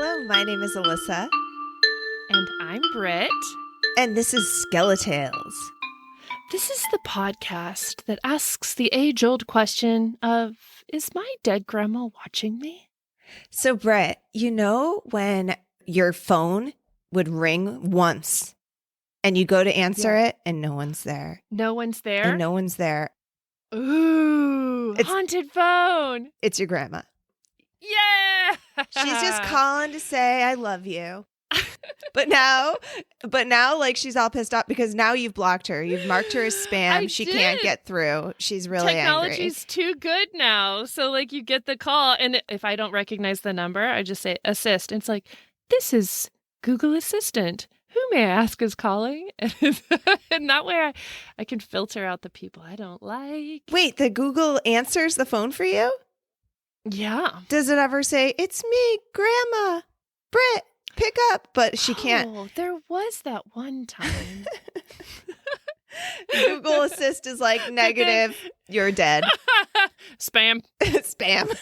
Hello, my name is Alissa. And I'm Britt. And this is Skeletales. This is the podcast that asks the age-old question of, is my dead grandma watching me? So, Britt, you know when your phone would ring once and you go to answer it and no one's there? No one's there? And no one's there. Ooh, haunted phone. It's your grandma. Yeah! She's just calling to say, I love you. But now, like, she's all pissed off because now you've blocked her. You've marked her as spam. She can't get through. She's really Technology's too good now. So, like, you get the call, and if I don't recognize the number, I just say assist. And it's like, this is Google Assistant. Who may I ask is calling? And that way I can filter out the people I don't like. Wait, the Google answers the phone for you? Yeah. Does it ever say, it's me, Grandma, Britt? Pick up, but she can't. Oh, there was that one time. Google Assist is like negative. You're dead. Spam. Spam.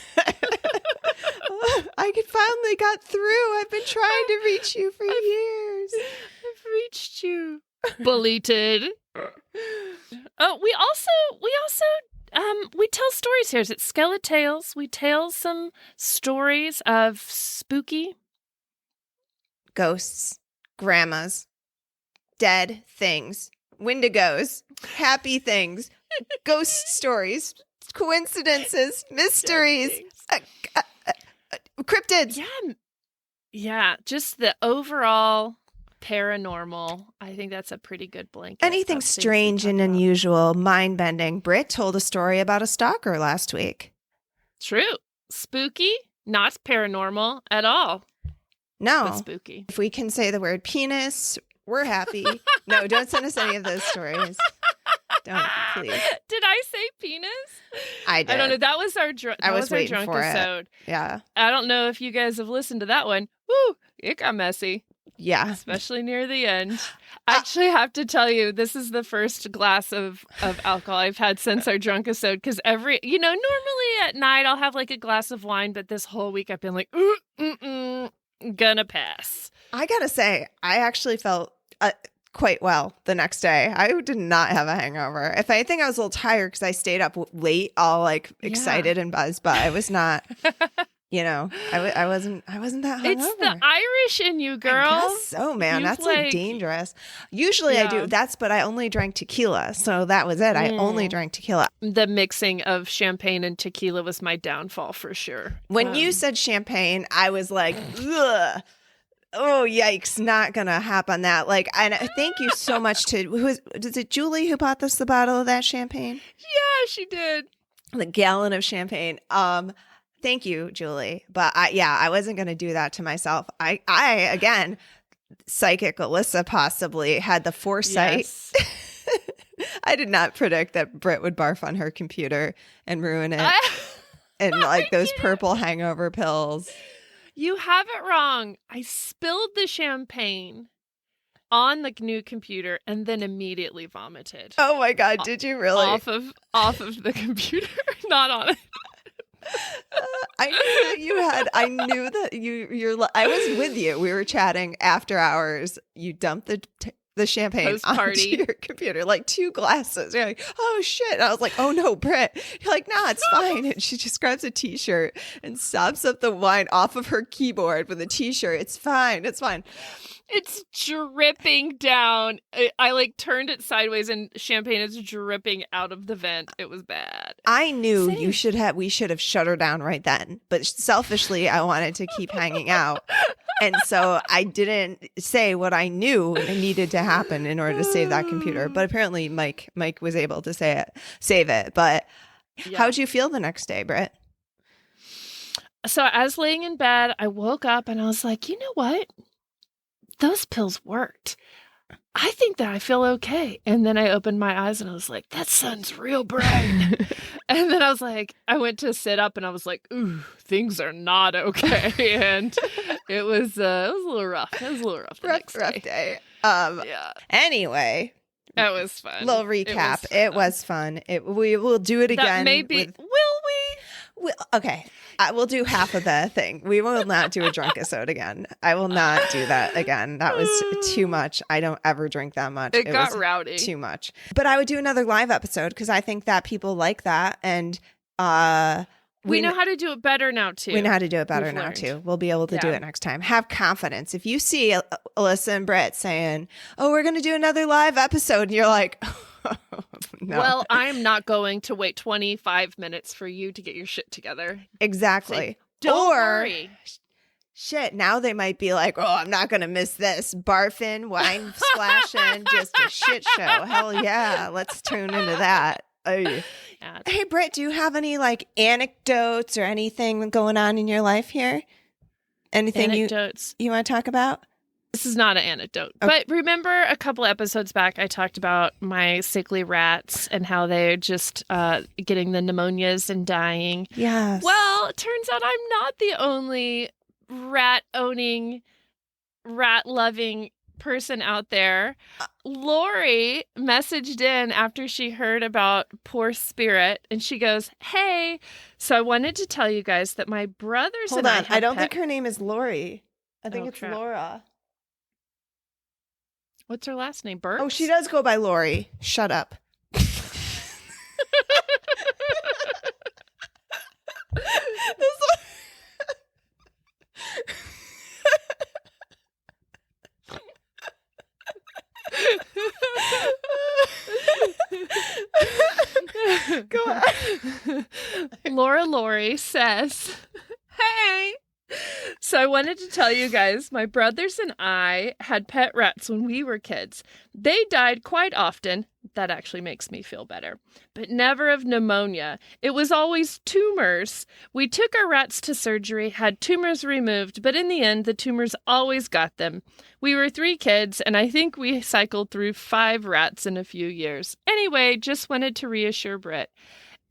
I finally got through. I've been trying to reach you for years. I've reached you. Deleted. Oh, we tell stories here. It's Skeletales. We tell some stories of spooky ghosts, grandmas, dead things, wendigos, happy things, ghost stories, coincidences, mysteries, cryptids. Yeah, just the overall paranormal. I think that's a pretty good blanket. Anything strange and unusual, mind-bending. Britt told a story about a stalker last week. True. Spooky, not paranormal at all. No. But spooky. If we can say the word penis, we're happy. No, don't send us any of those stories. Don't, please. Did I say penis? I did. I don't know. That was our Drunkisode. Yeah. I don't know if you guys have listened to that one. Woo! It got messy. Yeah. Especially near the end. I actually have to tell you, this is the first glass of alcohol I've had since our Drunkisode. Because normally at night I'll have like a glass of wine, but this whole week I've been like, gonna pass. I gotta say, I actually felt quite well the next day. I did not have a hangover. If anything, I was a little tired because I stayed up late, all like excited and buzzed, but I was not. I wasn't that hungover. It's the Irish in you, girl. I guess so, man. That's like dangerous. Usually I do. But I only drank tequila. So that was it. I only drank tequila. The mixing of champagne and tequila was my downfall for sure. When you said champagne, I was like, ugh. Oh, yikes. Not going to happen that. And thank you so much to, is it Julie who bought us the bottle of that champagne? Yeah, she did. The gallon of champagne. Thank you, Julie. But I wasn't going to do that to myself. I again, psychic Alissa possibly had the foresight. Yes. I did not predict that Britt would barf on her computer and ruin it. And those purple hangover pills. You have it wrong. I spilled the champagne on the new computer and then immediately vomited. Oh my God, did you really? Off of the computer, not on it. I knew that I was with you. We were chatting after hours. You dumped the champagne onto your computer, like 2 glasses. You're like, oh shit. And I was like, oh no, Britt. You're like, nah, it's fine. And she just grabs a t-shirt and sops up the wine off of her keyboard with a t-shirt. It's fine. It's fine. It's dripping down. I turned it sideways and champagne is dripping out of the vent. It was bad. I knew we should have shut her down right then. But selfishly, I wanted to keep hanging out. And so I didn't say what I knew needed to happen in order to save that computer. But apparently Mike was able to save it. But how'd you feel the next day, Britt? So I was laying in bed. I woke up and I was like, you know what? Those pills worked. I think that I feel okay. And then I opened my eyes and I was like, that sun's real bright. And then I went to sit up and I was like, ooh, things are not okay. And it was a little rough. It was a little rough. Rough day. Yeah. Anyway. That was fun. Little recap. It was fun. We will do it again. Will we? Okay. I will do half of the thing. We will not do a Drunkisode again. I will not do that again. That was too much. I don't ever drink that much. It got was rowdy. Too much. But I would do another live episode because I think that people like that. And we know how to do it better now, too. We know how to do it better now, too. We'll be able to do it next time. Have confidence. If you see Alissa and Britt saying, oh, we're going to do another live episode, and you're like, no. Well, I'm not going to wait 25 minutes for you to get your shit together. Exactly. Don't worry. Shit, now they might be like, oh, I'm not going to miss this. Barfing, wine splashing, just a shit show. Hell yeah. Let's tune into that. Oh. Yeah. Hey, Britt, do you have any like anecdotes or anything going on in your life here? Anything you want to talk about? This is not an anecdote. Okay. But remember a couple episodes back, I talked about my sickly rats and how they're just getting the pneumonias and dying. Yes. Well, it turns out I'm not the only rat-owning, rat-loving person out there. Lori messaged in after she heard about poor Spirit, and she goes, hey, so I wanted to tell you guys that my brothers Hold on, I don't think her name is Lori. I think it's Laura. What's her last name? Bert? Oh, she does go by Lori. Shut up. Go on. Lori says, hey. So I wanted to tell you guys, my brothers and I had pet rats when we were kids. They died quite often. That actually makes me feel better. But never of pneumonia. It was always tumors. We took our rats to surgery, had tumors removed, but in the end, the tumors always got them. We were 3 kids, and I think we cycled through 5 rats in a few years. Anyway, just wanted to reassure Britt.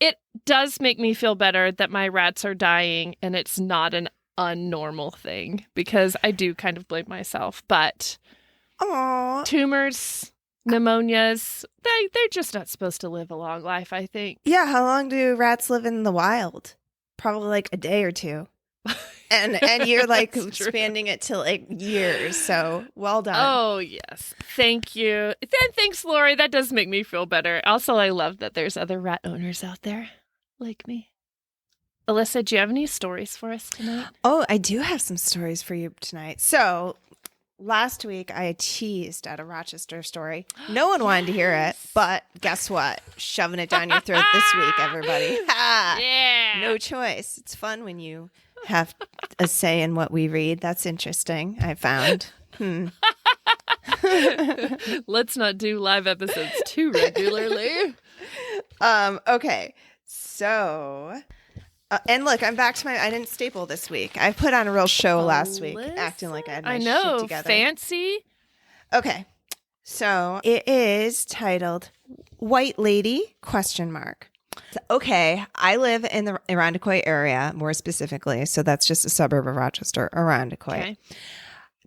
It does make me feel better that my rats are dying, and it's not an unnormal thing, because I do kind of blame myself. But Aww. Tumors, pneumonias, they're just not supposed to live a long life, I think. Yeah, how long do rats live in the wild? Probably like a day or 2. And you're like expanding it to like years. So well done. Oh, yes. Thank you. Thanks, Lori. That does make me feel better. Also, I love that there's other rat owners out there like me. Alissa, do you have any stories for us tonight? Oh, I do have some stories for you tonight. So last week I teased at a Rochester story. No one wanted to hear it, but guess what? Shoving it down your throat this week, everybody. Ha! Yeah. No choice. It's fun when you have a say in what we read. That's interesting, I found. Let's not do live episodes too regularly. Okay. So... and look, I'm back to I didn't staple this week. I put on a real show last week, acting like I had my shit together. Fancy. Okay. So it is titled White Lady ? Okay. I live in the Irondequoit area, more specifically. So that's just a suburb of Rochester, Irondequoit. Okay.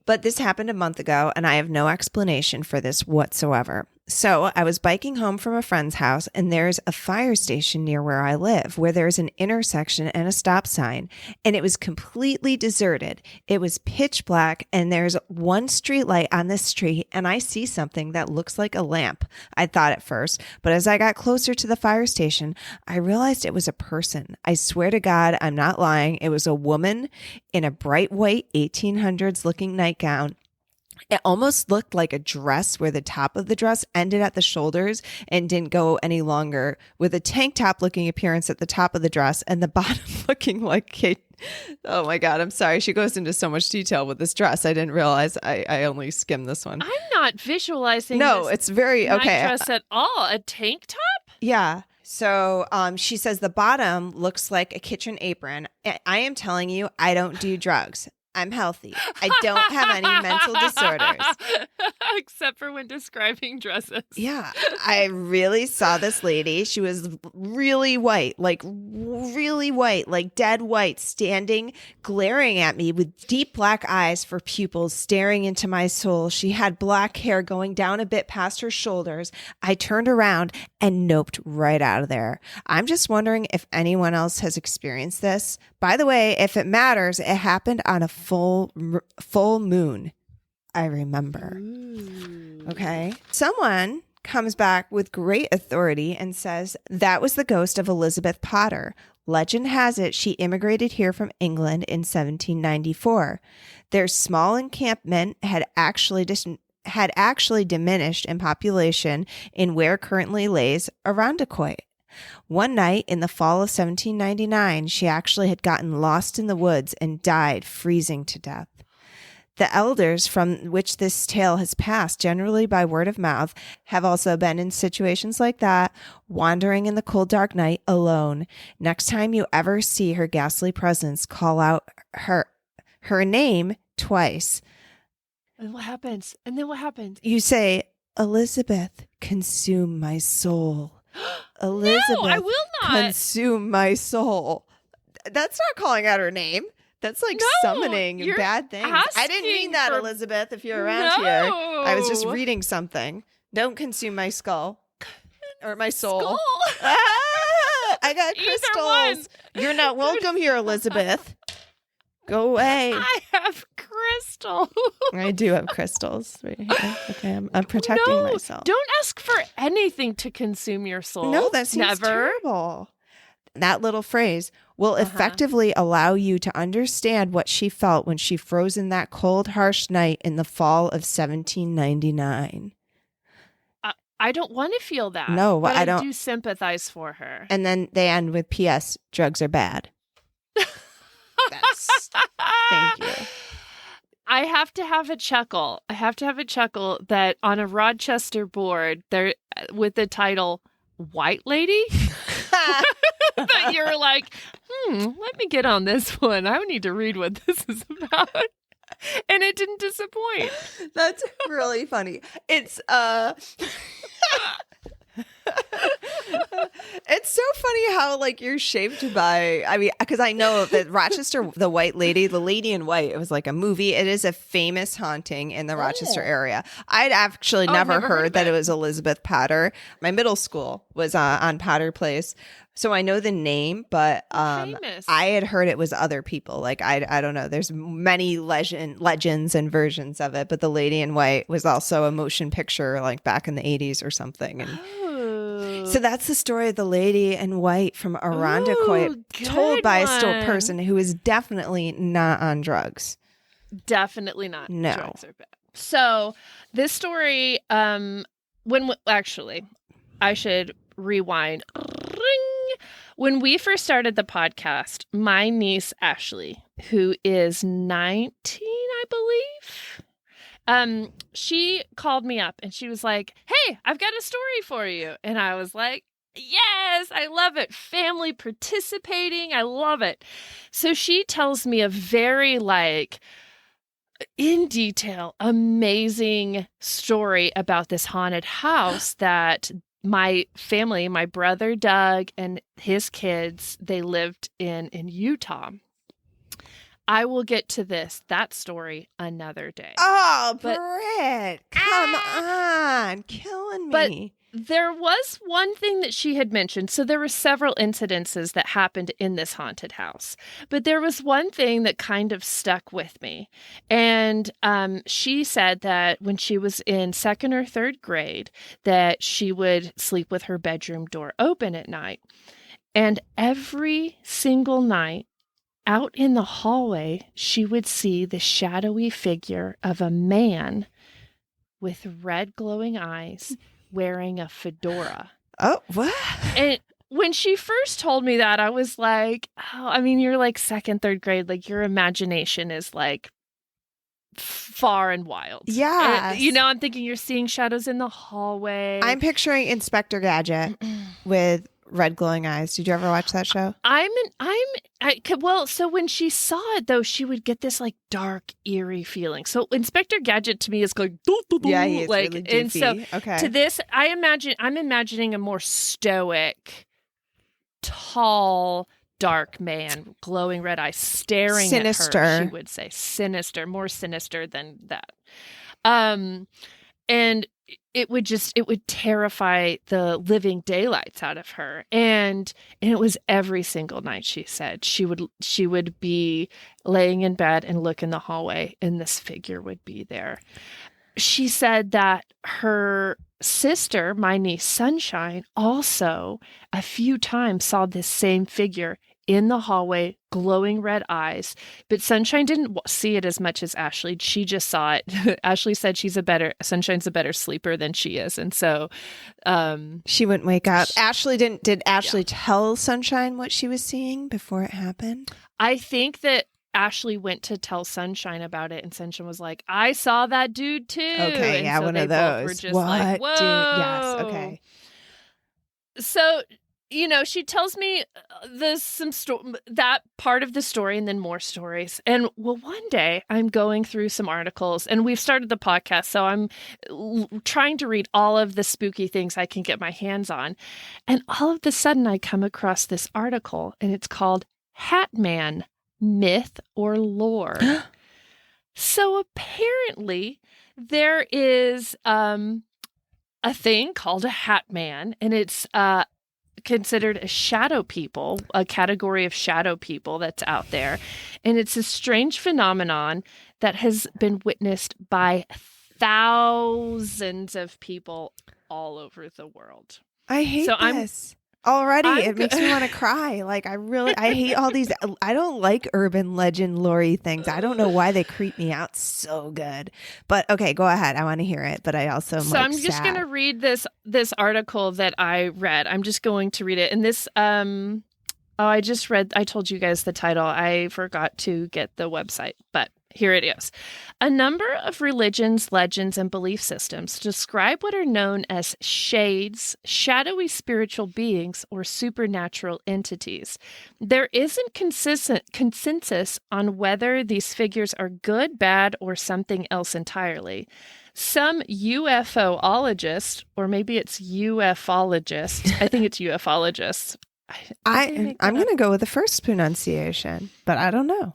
But this happened a month ago, and I have no explanation for this whatsoever. So I was biking home from a friend's house, and there's a fire station near where I live, where there's an intersection and a stop sign, and it was completely deserted. It was pitch black, and there's one street light on this street, and I see something that looks like a lamp, I thought at first. But as I got closer to the fire station, I realized it was a person. I swear to God, I'm not lying. It was a woman in a bright white 1800s looking nightgown. It almost looked like a dress where the top of the dress ended at the shoulders and didn't go any longer, with a tank top looking appearance at the top of the dress and the bottom looking like Kate. Oh my God, I'm sorry. She goes into so much detail with this dress. I didn't realize I only skimmed this one. I'm not visualizing No, it's very okay. Dress at all. A tank top? Yeah. So she says the bottom looks like a kitchen apron. I am telling you, I don't do drugs. I'm healthy. I don't have any mental disorders. Except for when describing dresses. Yeah. I really saw this lady. She was really white, like dead white, standing, glaring at me with deep black eyes for pupils staring into my soul. She had black hair going down a bit past her shoulders. I turned around and noped right out of there. I'm just wondering if anyone else has experienced this. By the way, if it matters, it happened on a full moon. I remember. Ooh. Okay. Someone comes back with great authority and says that was the ghost of Elizabeth Potter. Legend has it she immigrated here from England in 1794. Their small encampment had actually diminished in population in where currently lays Irondequoit. One night in the fall of 1799, she actually had gotten lost in the woods and died freezing to death. The elders from which this tale has passed, generally by word of mouth, have also been in situations like that, wandering in the cold, dark night alone. Next time you ever see her ghastly presence, call out her name twice. And what happens? And then what happens? You say, Elizabeth, consume my soul. Elizabeth, no, I will not. Consume my soul. That's not calling out her name. That's like summoning bad things. I didn't mean that, Elizabeth, if you're around here. I was just reading something. Don't consume my skull. Or my soul. I got crystals. You're not welcome here, Elizabeth. Go away. I have crystals. I do have crystals right here. Okay, I'm protecting myself. Don't ask for anything to consume your soul. No, that seems terrible. That little phrase will effectively allow you to understand what she felt when she froze in that cold, harsh night in the fall of 1799. I don't want to feel that. No, but I don't. I do sympathize for her. And then they end with P.S. Drugs are bad. Thank you. I have to have a chuckle. That on a Rochester board there with the title White Lady. But you're like, let me get on this one. I need to read what this is about. And it didn't disappoint. That's really funny. It's it's so funny how like you're shaped by, I mean, because I know that Rochester, the White Lady, the Lady in White, it was like a movie. It is a famous haunting in the Rochester area. I'd actually never heard that it was Elizabeth Potter. My middle school was on Potter Place. So I know the name, but famous. I had heard it was other people. Like, I don't know. There's many legends and versions of it, but the Lady in White was also a motion picture like back in the 80s or something. And so that's the story of the Lady in White from Irondequoit, told by a person who is definitely not on drugs. Definitely not. No. Drugs are bad. So this story, actually, I should rewind. When we first started the podcast, my niece, Ashleigh, who is 19, I believe, she called me up and she was like, hey, I've got a story for you. And I was like, yes, I love it. Family participating. I love it. So she tells me a very in detail, amazing story about this haunted house that my family, my brother Doug and his kids, they lived in Utah. I will get to that story another day. Oh, Britt, come on, killing me. But there was one thing that she had mentioned. So there were several incidences that happened in this haunted house. But there was one thing that kind of stuck with me. And she said that when she was in 2nd or 3rd grade, that she would sleep with her bedroom door open at night. And every single night, out in the hallway, she would see the shadowy figure of a man with red glowing eyes wearing a fedora. Oh, what? And when she first told me that, I was like, oh, I mean, you're like 2nd, 3rd grade. Like your imagination is like far and wild. Yeah. I'm thinking you're seeing shadows in the hallway. I'm picturing Inspector Gadget with red glowing eyes. Did you ever watch that show? I'm So when she saw it, though, she would get this like dark, eerie feeling. So Inspector Gadget to me is going, yeah, he is like, really doofy. And so okay. to this, I'm imagining a more stoic, tall, dark man, glowing red eyes, staring sinister. at her. She would say sinister, more sinister than that. And it would terrify the living daylights out of her. And it was every single night, she said. She would be laying in bed and look in the hallway, and this figure would be there. She said that her sister, my niece Sunshine, also a few times saw this same figure in the hallway, glowing red eyes. But Sunshine didn't see it as much as Ashleigh. She just saw it. Ashleigh said Sunshine's a better sleeper than she is. And so she wouldn't wake up. Did Ashleigh tell Sunshine what she was seeing before it happened? I think that Ashleigh went to tell Sunshine about it, and Sunshine was like, I saw that dude too. Okay, and yeah, so one of those. Were just like, whoa. Yes, okay. So, she tells me that part of the story and then more stories. And one day I'm going through some articles, and we've started the podcast, so I'm trying to read all of the spooky things I can get my hands on. And all of a sudden I come across this article, and it's called Hatman, Myth or Lore. So apparently there is a thing called a Hatman, and it's considered a shadow people, a category of shadow people that's out there. And it's a strange phenomenon that has been witnessed by thousands of people all over the world. I hate this. Already, it makes me want to cry. Like, I hate all these. I don't like urban legend lore things. I don't know why they creep me out so good. But okay, go ahead. I want to hear it. But I also am I'm just going to read this article that I read. I'm just going to read it. And this, I told you guys the title. I forgot to get the website, but here it is. A number of religions, legends, and belief systems describe what are known as shades, shadowy spiritual beings, or supernatural entities. There isn't consensus on whether these figures are good, bad, or something else entirely. Some UFOologists, or maybe it's ufologists, I think it's ufologists. I'm going to go with the first pronunciation, but I don't know.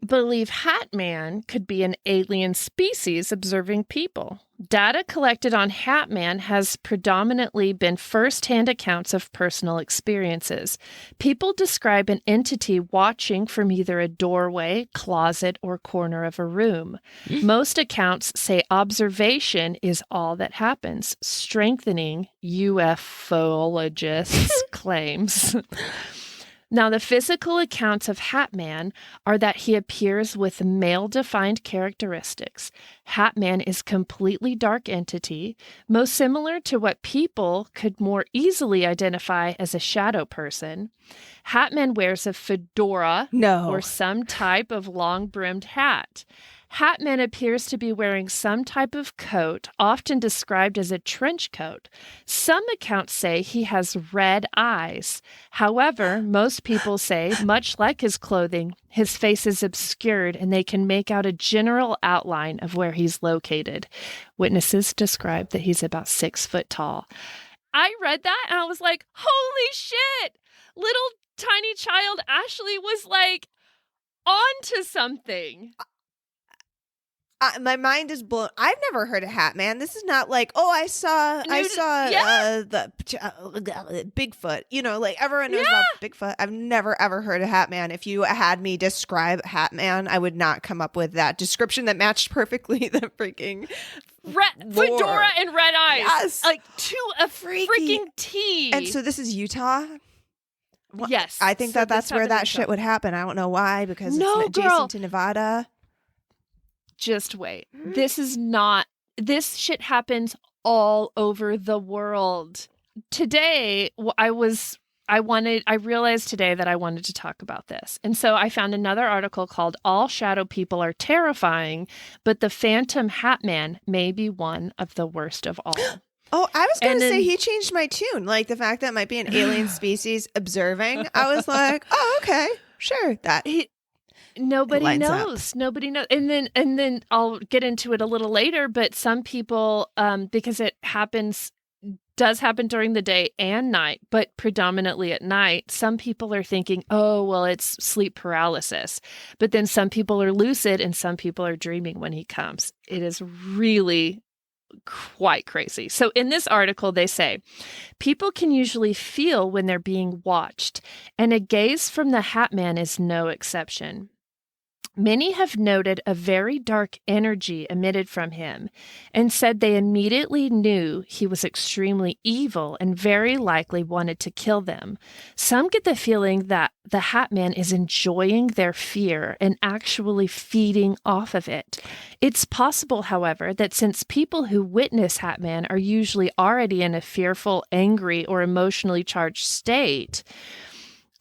Believe Hatman could be an alien species observing people. Data collected on Hatman has predominantly been first-hand accounts of personal experiences. People describe an entity watching from either a doorway, closet, or corner of a room. Most accounts say observation is all that happens, strengthening ufologists' claims. Now, the physical accounts of Hatman are that he appears with male-defined characteristics. Hatman is completely dark entity, most similar to what people could more easily identify as a shadow person. Hatman wears a fedora or some type of long-brimmed hat. Hatman appears to be wearing some type of coat, often described as a trench coat. Some accounts say he has red eyes. However, most people say, much like his clothing, his face is obscured and they can make out a general outline of where he's located. Witnesses describe that he's about 6 foot tall. I read that and I was like, holy shit! Little tiny child Ashleigh was like onto something. My mind is blown. I've never heard of Hatman. This is not like, I saw the Bigfoot. Like everyone knows about Bigfoot. I've never ever heard of Hatman. If you had me describe Hatman, I would not come up with that description that matched perfectly the freaking fedora and red eyes. Yes, like to a freaking T. And so this is Utah. Yes, I think that's where that shit would happen. I don't know why, because it's adjacent to Nevada. Just wait. This shit happens all over the world. Today, I realized today that I wanted to talk about this. And so I found another article called All Shadow People Are Terrifying, but the Phantom Hatman may be one of the worst of all. Oh, I was going to say he changed my tune. Like the fact that it might be an alien species observing. I was like, oh, okay. sure. Nobody knows. Nobody knows. And then I'll get into it a little later, but some people, because it does happen during the day and night, but predominantly at night, some people are thinking, oh, well, it's sleep paralysis. But then some people are lucid and some people are dreaming when he comes. It is really quite crazy. So in this article, they say, people can usually feel when they're being watched, and a gaze from the Hatman is no exception. Many have noted a very dark energy emitted from him and said they immediately knew he was extremely evil and very likely wanted to kill them. Some get the feeling that the Hatman is enjoying their fear and actually feeding off of it. It's possible, however, that since people who witness Hatman are usually already in a fearful, angry, or emotionally charged state,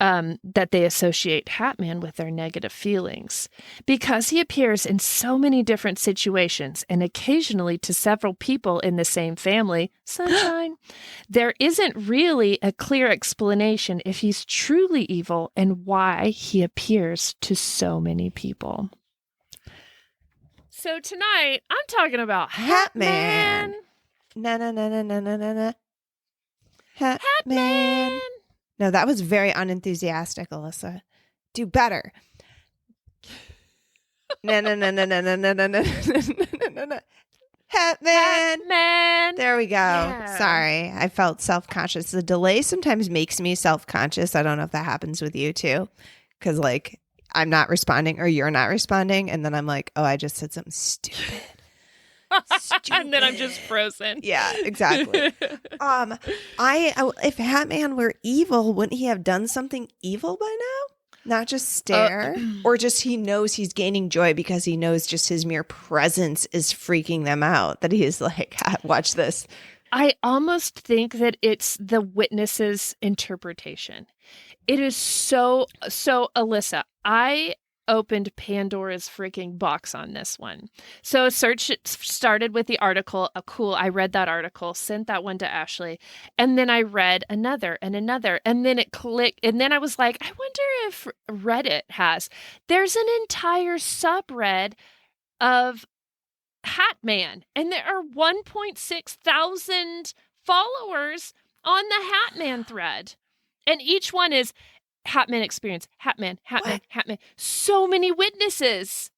that they associate Hatman with their negative feelings. Because he appears in so many different situations and occasionally to several people in the same family, sunshine, there isn't really a clear explanation if he's truly evil and why he appears to so many people. So tonight, I'm talking about Hatman. Na. Hatman. No, that was very unenthusiastic, Alissa. Do better. No. Hatman. There we go. Yeah. Sorry. I felt self-conscious. The delay sometimes makes me self-conscious. I don't know if that happens with you too. Because like I'm not responding or you're not responding. And then I'm like, oh, I just said something stupid. And then I'm just frozen. Yeah, exactly. If Hatman were evil, wouldn't he have done something evil by now? Not just stare, or just he knows he's gaining joy because he knows just his mere presence is freaking them out. That he is like, watch this. I almost think that it's the witness's interpretation. It is so Alissa, I opened Pandora's freaking box on this one. So a search started with the article. Cool. I read that article, sent that one to Ashleigh. And then I read another and another. And then it clicked. And then I was like, I wonder if Reddit has. There's an entire subreddit of Hatman. And there are 1.6 thousand followers on the Hatman thread. And each one is Hatman experience, Hatman. So many witnesses.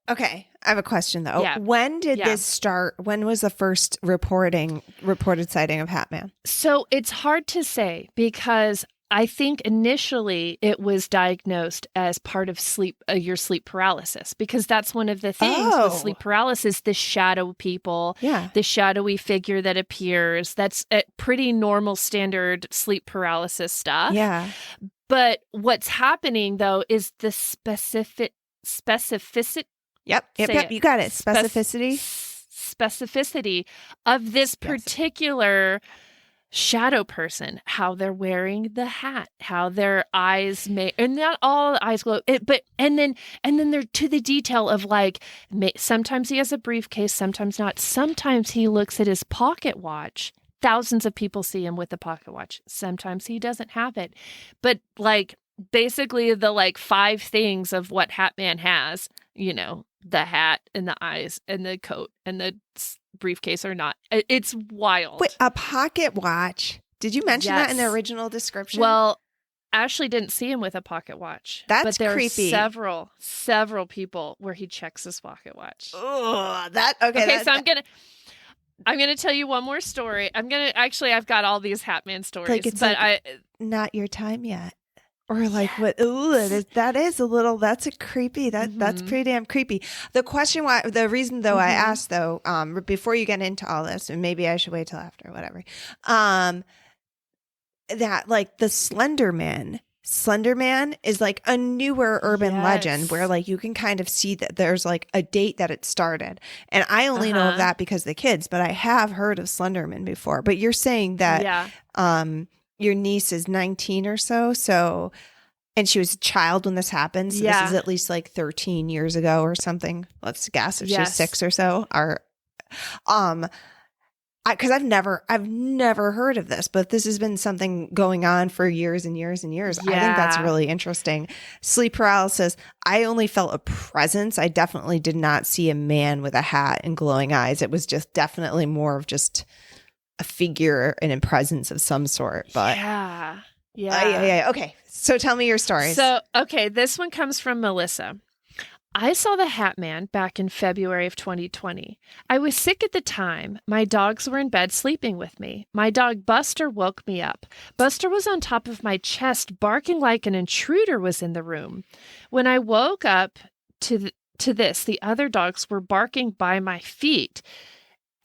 Okay, I have a question though. Yeah. When did this start? When was the first reported sighting of Hatman? So it's hard to say because I think initially it was diagnosed as part of your sleep paralysis, because that's one of the things with sleep paralysis, the shadow people, the shadowy figure that appears. That's a pretty normal standard sleep paralysis stuff. Yeah. But what's happening though is the specificity. Yep. You got it. Specificity of this particular shadow person, how they're wearing the hat, how their eyes and not all eyes glow, and then they're to the detail of like, sometimes he has a briefcase, sometimes not. Sometimes he looks at his pocket watch. Thousands of people see him with a pocket watch. Sometimes he doesn't have it. But like basically the like 5 things of what Hatman has, the hat and the eyes and the coat and the briefcase or not. It's wild. Wait, a pocket watch? Did you mention that in the original description? Well, Ashleigh didn't see him with a pocket watch. That's but there creepy. Are several people where he checks his pocket watch. Oh, okay. So I'm gonna tell you one more story. I've got all these Hatman stories, like it's not your time yet. Or like what? Ooh, that's a creepy. That's pretty damn creepy. The reason though I asked though, before you get into all this, and maybe I should wait till after, whatever. That like the Slender Man is like a newer urban legend where like you can kind of see that there's like a date that it started, and I only know of that because of the kids, but I have heard of Slenderman before. But you're saying that, your niece is 19 or so, and she was a child when this happened. So this is at least like 13 years ago or something. Let's guess if she was 6 or so. because I've never heard of this, but this has been something going on for years and years and years. Yeah. I think that's really interesting. Sleep paralysis. I only felt a presence. I definitely did not see a man with a hat and glowing eyes. It was just definitely more of just a figure and a presence of some sort. But yeah. Okay. So tell me your stories. So, okay, this one comes from Melissa. I saw the Hatman back in February of 2020. I was sick at the time. My dogs were in bed sleeping with me. My dog Buster woke me up. Buster was on top of my chest, barking like an intruder was in the room. When I woke up to this, the other dogs were barking by my feet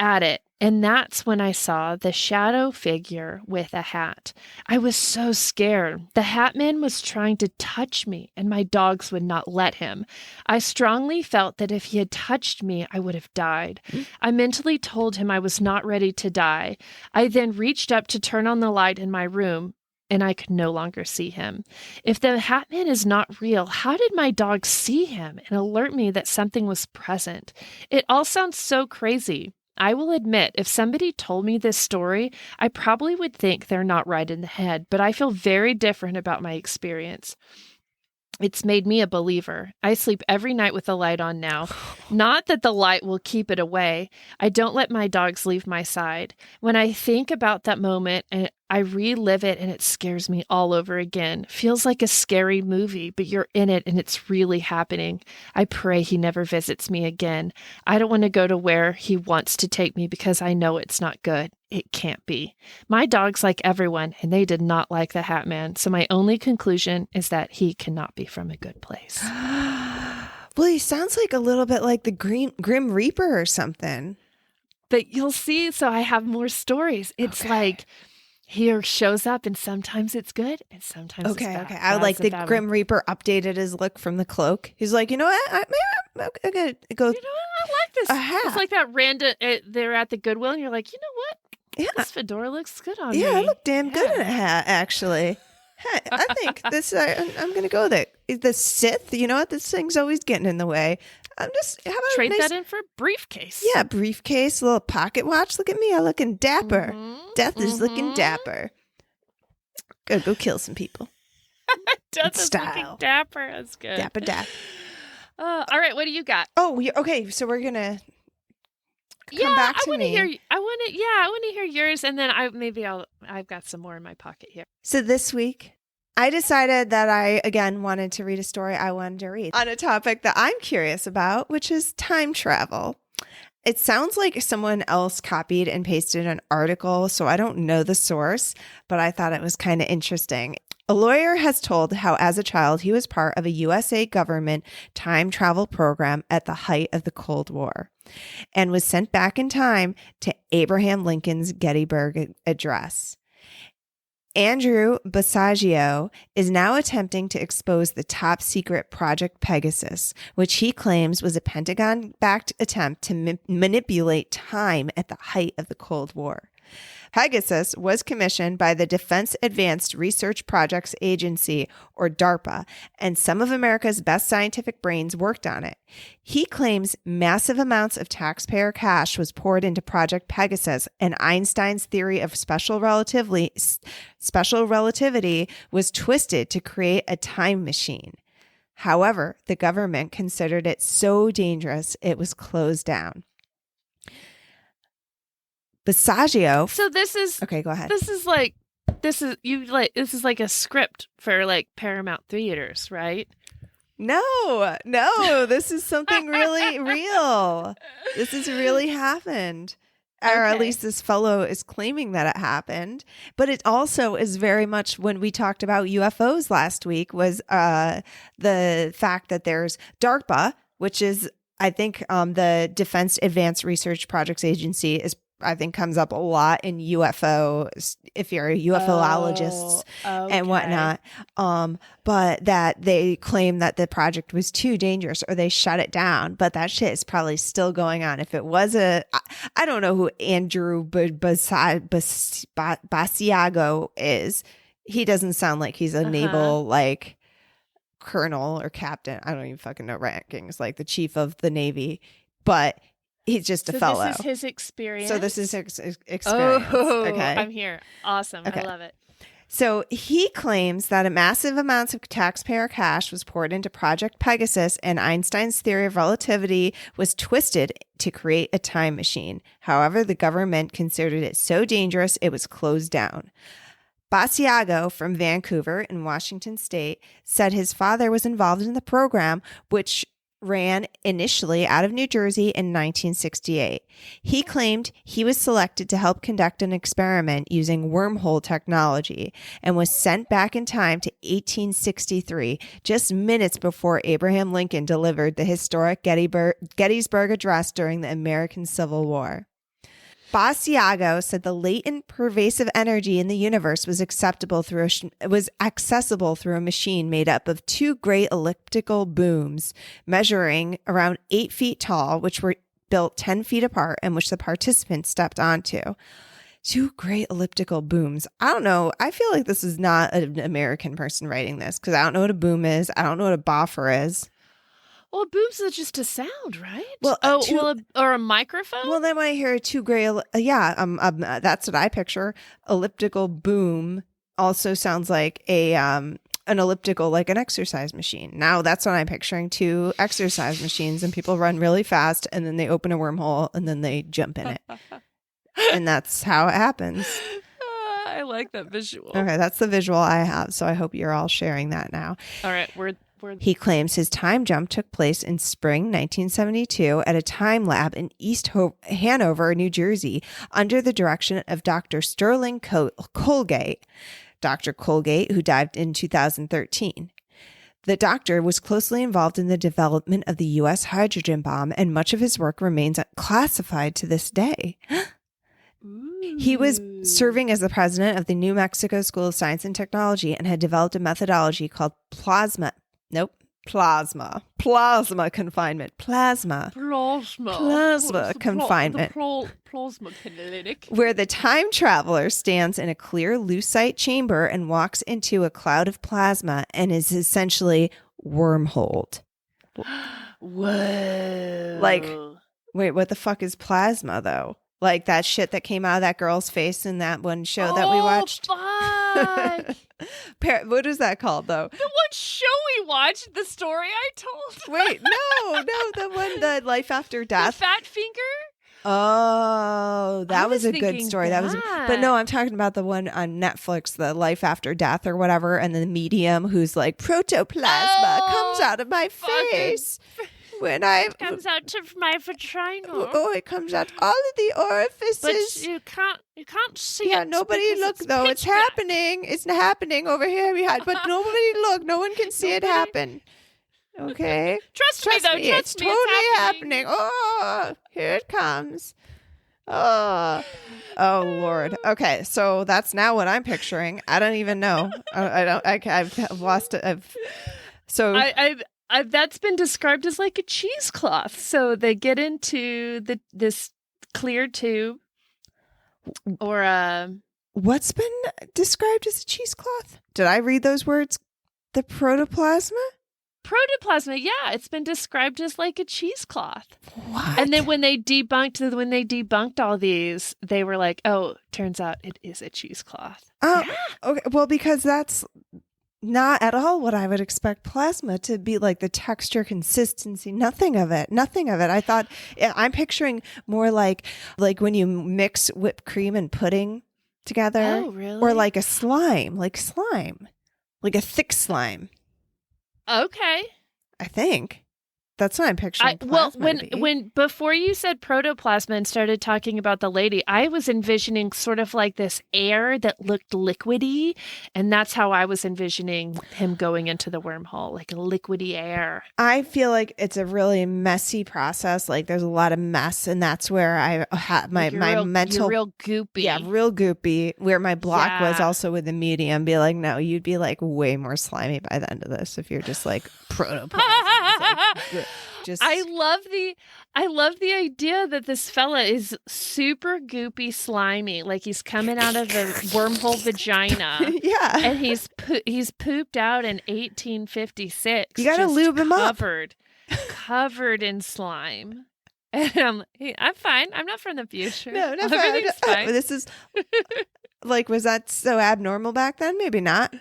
at it. And that's when I saw the shadow figure with a hat. I was so scared. The Hatman was trying to touch me, and my dogs would not let him. I strongly felt that if he had touched me, I would have died. I mentally told him I was not ready to die. I then reached up to turn on the light in my room, and I could no longer see him. If the Hatman is not real, how did my dog see him and alert me that something was present? It all sounds so crazy. I will admit, if somebody told me this story, I probably would think they're not right in the head, but I feel very different about my experience. It's made me a believer. I sleep every night with the light on now. Not that the light will keep it away. I don't let my dogs leave my side. When I think about that moment, and I relive it, and it scares me all over again. Feels like a scary movie, but you're in it and it's really happening. I pray he never visits me again. I don't want to go to where he wants to take me because I know it's not good. It can't be. My dogs like everyone, and they did not like the Hatman. So my only conclusion is that he cannot be from a good place. Well, he sounds like a little bit like the Grim Reaper or something. But you'll see. So I have more stories. It's like he shows up, and sometimes it's good, and sometimes it's bad. Okay. I like the Grim Reaper updated his look from the cloak. He's like, you know what? I'm gonna go. You know what? I like this. A hat. It's like that random. They're at the Goodwill, and you're like, you know what? Yeah. This fedora looks good on me. Yeah, I look damn good in a hat, actually. Hey, I think this. I'm gonna go there. The Sith. You know what? This thing's always getting in the way. I'm just how about trade that in for a briefcase. Yeah, briefcase, little pocket watch. Look at me. I'm looking dapper. Death is looking dapper. Go kill some people. Death is looking dapper. That's good. Dapper death. All right, what do you got? Oh, okay. So we're gonna come back to me. I want to hear yours, and then I've got some more in my pocket here. So this week, I decided that I, again, wanted to read a story I wanted to read on a topic that I'm curious about, which is time travel. It sounds like someone else copied and pasted an article, so I don't know the source, but I thought it was kind of interesting. A lawyer has told how as a child he was part of a USA government time travel program at the height of the Cold War and was sent back in time to Abraham Lincoln's Gettysburg Address. Andrew Basiago is now attempting to expose the top secret Project Pegasus, which he claims was a Pentagon-backed attempt to manipulate time at the height of the Cold War. Pegasus was commissioned by the Defense Advanced Research Projects Agency, or DARPA, and some of America's best scientific brains worked on it. He claims massive amounts of taxpayer cash was poured into Project Pegasus, and Einstein's theory of special relativity was twisted to create a time machine. However, the government considered it so dangerous it was closed down. Basiago. So this is okay. Go ahead. This is like a script for like Paramount Theaters, right? No. This is something really real. This has really happened. Okay. Or at least this fellow is claiming that it happened. But it also is very much when we talked about UFOs last week was the fact that there's DARPA, which is, I think, the Defense Advanced Research Projects Agency is, I think, comes up a lot in UFO, if you're a UFOologist and whatnot. But that they claim that the project was too dangerous or they shut it down. But that shit is probably still going on. If it was I don't know who Andrew Basiago is. He doesn't sound like he's a naval, like, colonel or captain. I don't even fucking know rankings, like the chief of the Navy. But He's just a fellow. This is his experience. So this is his experience. Okay. I'm here. Awesome. Okay. I love it. So he claims that a massive amounts of taxpayer cash was poured into Project Pegasus, and Einstein's theory of relativity was twisted to create a time machine. However, the government considered it so dangerous it was closed down. Basiago from Vancouver in Washington State said his father was involved in the program, which ran initially out of New Jersey in 1968. He claimed he was selected to help conduct an experiment using wormhole technology and was sent back in time to 1863, just minutes before Abraham Lincoln delivered the historic Gettysburg Address during the American Civil War. Basiago said the latent pervasive energy in the universe was accessible through a machine made up of 2 great elliptical booms measuring around 8 feet tall, which were built 10 feet apart and which the participants stepped onto. 2 great elliptical booms. I don't know. I feel like this is not an American person writing this because I don't know what a boom is. I don't know what a boffer is. Well, booms is just a sound, right? Well, or a microphone? Well, then when I hear 2 gray, that's what I picture. Elliptical boom also sounds like an elliptical, like an exercise machine. Now that's what I'm picturing, 2 exercise machines, and people run really fast, and then they open a wormhole, and then they jump in it. And that's how it happens. I like that visual. Okay, that's the visual I have, so I hope you're all sharing that now. All right, He claims his time jump took place in spring 1972 at a time lab in East Hanover, New Jersey, under the direction of Dr. Sterling Colgate. Dr. Colgate, who died in 2013. The doctor was closely involved in the development of the U.S. hydrogen bomb, and much of his work remains classified to this day. He was serving as the president of the New Mexico School of Science and Technology and had developed a methodology called plasma confinement. Plasma confinement. Plasma kinetic. Where the time traveler stands in a clear lucite chamber and walks into a cloud of plasma and is essentially wormholed. Whoa. Like, wait, what the fuck is plasma though? Like that shit that came out of that girl's face in that one show that we watched. Fuck. What is that called though? The one show we watched, the story I told. Wait, no, the Life After Death. The Fat Finger? Oh, that was a good story. But no, I'm talking about the one on Netflix, the Life After Death or whatever, and the medium who's like protoplasma comes out of my face. When it comes out of my vagina. Oh, it comes out all of the orifices. But you can't see it. Yeah, nobody look though. It's happening. It's happening over here. But nobody look. No one can see it happen. Okay. Trust me though. It's totally happening. Oh, here it comes. Oh Lord. Okay, so that's now what I'm picturing. I don't even know. I've lost it. That's been described as like a cheesecloth. So they get into this clear tube, or what's been described as a cheesecloth? Did I read those words? The protoplasma? Protoplasma, yeah, it's been described as like a cheesecloth. What? And then when they debunked all these, they were like, "Oh, turns out it is a cheesecloth." Oh, yeah. Okay. Well, because that's not at all what I would expect plasma to be like, the texture, consistency, nothing of it. I thought, I'm picturing more like when you mix whipped cream and pudding together. Oh, really? Or like a slime, like a thick slime. Okay. I think. That's what I'm picturing. When before you said protoplasma and started talking about the lady, I was envisioning sort of like this air that looked liquidy, and that's how I was envisioning him going into the wormhole, like a liquidy air. I feel like it's a really messy process. Like there's a lot of mess, and that's where I had my mental, real goopy. Yeah, real goopy. Where my block was also with the medium. Be like, no, you'd be like way more slimy by the end of this if you're just like protoplasma. I love the idea that this fella is super goopy, slimy, like he's coming out of a wormhole vagina. Yeah, and he's pooped out in 1856. You gotta lube him up, covered in slime, And I'm fine. I'm not from the future. No, not Everything's fine. This is like, was that so abnormal back then? Maybe not.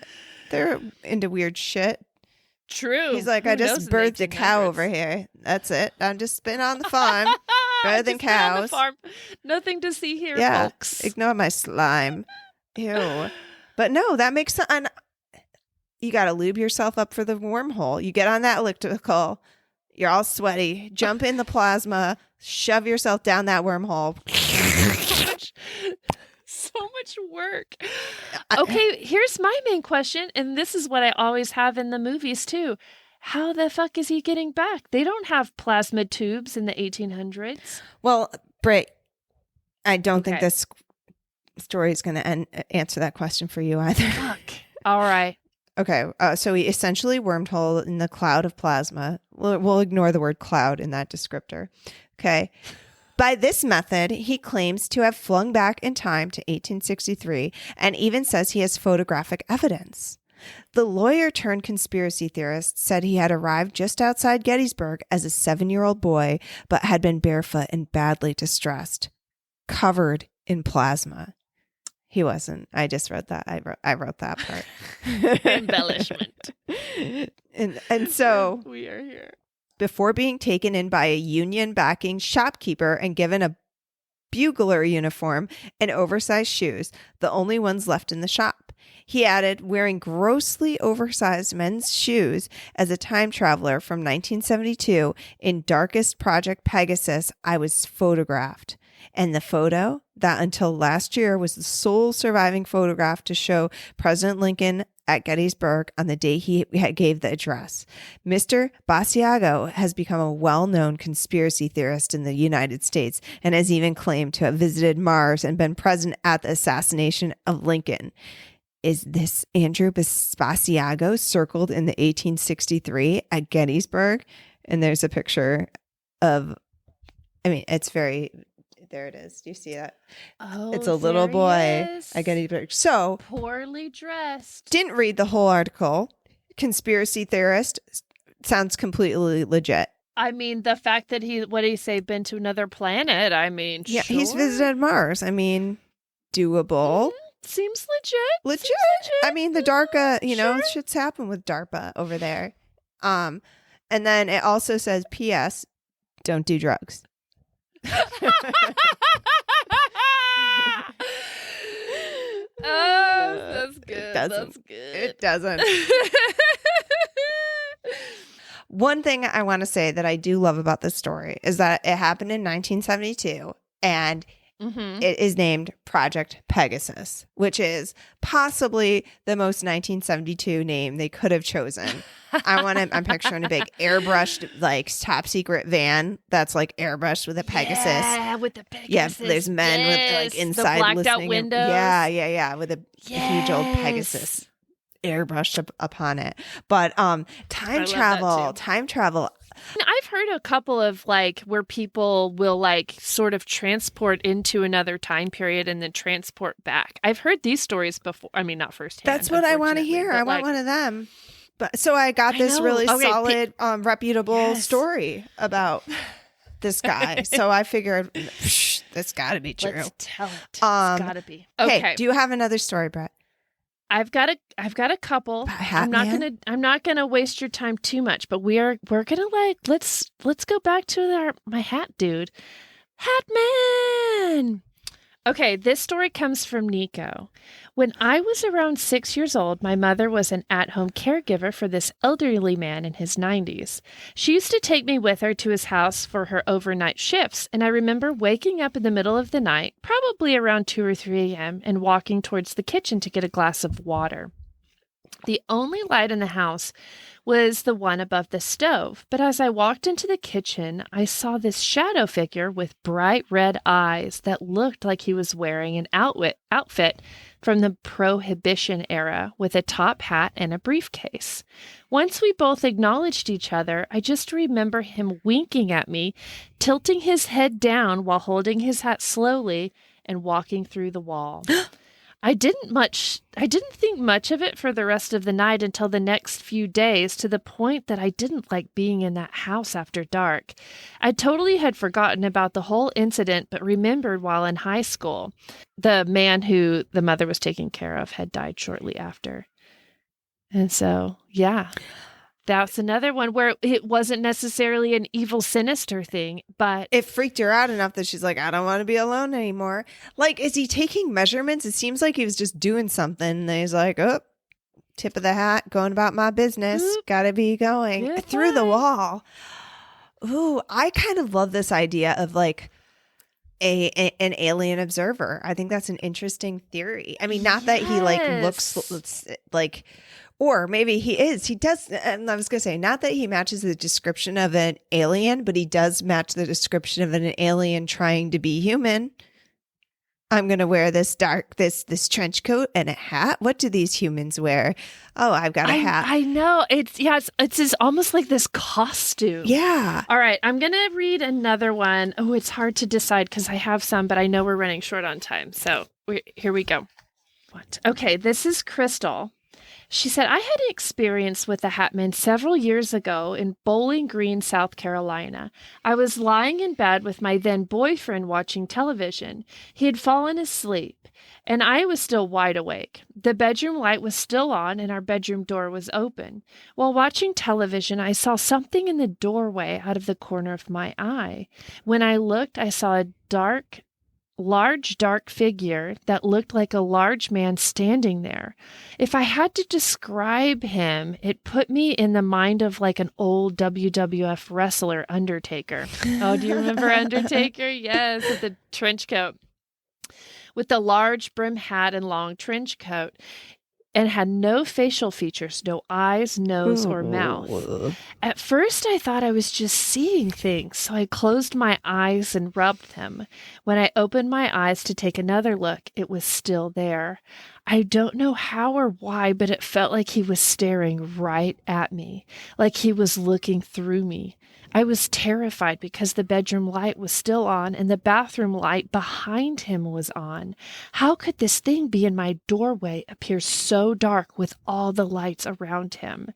They're into weird shit. True. He's like, I just birthed a cow over here. That's it. I'm just been on the farm, birthing cows. Nothing to see here, folks. Ignore my slime. Ew. But no, that makes sense. You got to lube yourself up for the wormhole. You get on that elliptical. You're all sweaty. Jump in the plasma. Shove yourself down that wormhole. So much work. Okay, here's my main question, and this is what I always have in the movies too. How the fuck is he getting back? They don't have plasma tubes in the 1800s. Well, Britt, I don't think this story is going to answer that question for you either. Fuck. All right. Okay, so he essentially wormholed in the cloud of plasma. We'll ignore the word cloud in that descriptor. Okay. By this method, he claims to have flung back in time to 1863 and even says he has photographic evidence. The lawyer turned conspiracy theorist said he had arrived just outside Gettysburg as a 7-year-old boy, but had been barefoot and badly distressed, covered in plasma. He wasn't. I just wrote that. I wrote that part. Embellishment. And so we are here. Before being taken in by a union backing shopkeeper and given a bugler uniform and oversized shoes, the only ones left in the shop. He added, wearing grossly oversized men's shoes as a time traveler from 1972 in Darkest Project Pegasus, I was photographed. And the photo, that until last year was the sole surviving photograph to show President Lincoln at Gettysburg on the day he gave the address. Mr. Basiago has become a well-known conspiracy theorist in the United States and has even claimed to have visited Mars and been present at the assassination of Lincoln. Is this Andrew Basiago circled in the 1863 at Gettysburg? And there's a picture of, it's very... There it is. Do you see that? Oh, it's a little boy at Gettysburg. So poorly dressed. Didn't read the whole article. Conspiracy theorist sounds completely legit. I mean, the fact that what did he say? Been to another planet? Yeah, sure. He's visited Mars. Doable. Seems legit. The DARPA, sure. Shit's happened with DARPA over there. And then it also says, P.S. Don't do drugs. That's good. That's good. It doesn't. One thing I want to say that I do love about this story is that it happened in 1972 and it is named Project Pegasus, which is possibly the most 1972 name they could have chosen. I'm picturing a big airbrushed, top secret van that's airbrushed with a Pegasus. Yeah, with the Pegasus. Yeah, there's men with inside the blacked listening. Out windows. Yeah, with a huge old Pegasus airbrushed upon it. But time travel. I've heard a couple of where people will sort of transport into another time period and then transport back. I've heard these stories before. Not firsthand. That's what I want to hear. I want one of them. But so I got this really solid, reputable story about this guy. So I figured that's got to be true. Let's tell it. It's got to be. Okay. Hey, do you have another story, Brett? I've got a couple. I'm not gonna waste your time too much, but we're gonna let's go back to my hat dude, Hatman. Okay, this story comes from Nico. When I was around 6 years old, my mother was an at-home caregiver for this elderly man in his 90s. She used to take me with her to his house for her overnight shifts, and I remember waking up in the middle of the night, probably around 2 or 3 a.m., and walking towards the kitchen to get a glass of water. The only light in the house was the one above the stove, but as I walked into the kitchen, I saw this shadow figure with bright red eyes that looked like he was wearing an outfit from the Prohibition era with a top hat and a briefcase. Once we both acknowledged each other, I just remember him winking at me, tilting his head down while holding his hat slowly and walking through the wall. I didn't think much of it for the rest of the night until the next few days, to the point that I didn't like being in that house after dark. I totally had forgotten about the whole incident, but remembered while in high school. The man who the mother was taking care of had died shortly after. And so, yeah. That's another one where it wasn't necessarily an evil, sinister thing, but it freaked her out enough that she's like, I don't want to be alone anymore. Like, is he taking measurements? It seems like he was just doing something. And he's like, oh, tip of the hat, going about my business. Gotta be going through the wall. Ooh, I kind of love this idea of like an alien observer. I think that's an interesting theory. I mean, not that he like looks like... Or maybe he is. He does. And I was going to say, not that he matches the description of an alien, but he does match the description of an alien trying to be human. I'm going to wear this this trench coat and a hat. What do these humans wear? Oh, I've got a hat. I know. It's almost like this costume. Yeah. All right. I'm going to read another one. Oh, it's hard to decide because I have some, but I know we're running short on time. So here we go. What? Okay. This is Crystal. She said, I had an experience with the Hatman several years ago in Bowling Green, South Carolina. I was lying in bed with my then boyfriend watching television. He had fallen asleep, and I was still wide awake. The bedroom light was still on, and our bedroom door was open. While watching television, I saw something in the doorway out of the corner of my eye. When I looked, I saw a large dark figure that looked like a large man standing there. If I had to describe him, it put me in the mind of like an old WWF wrestler, Undertaker. Oh, do you remember Undertaker? Yes, with the trench coat. With the large brim hat and long trench coat. And had no facial features, no eyes, nose, or mouth. At first, I thought I was just seeing things, so I closed my eyes and rubbed them. When I opened my eyes to take another look, it was still there. I don't know how or why, but it felt like he was staring right at me, like he was looking through me. I was terrified because the bedroom light was still on and the bathroom light behind him was on. How could this thing be in my doorway appear so dark with all the lights around him?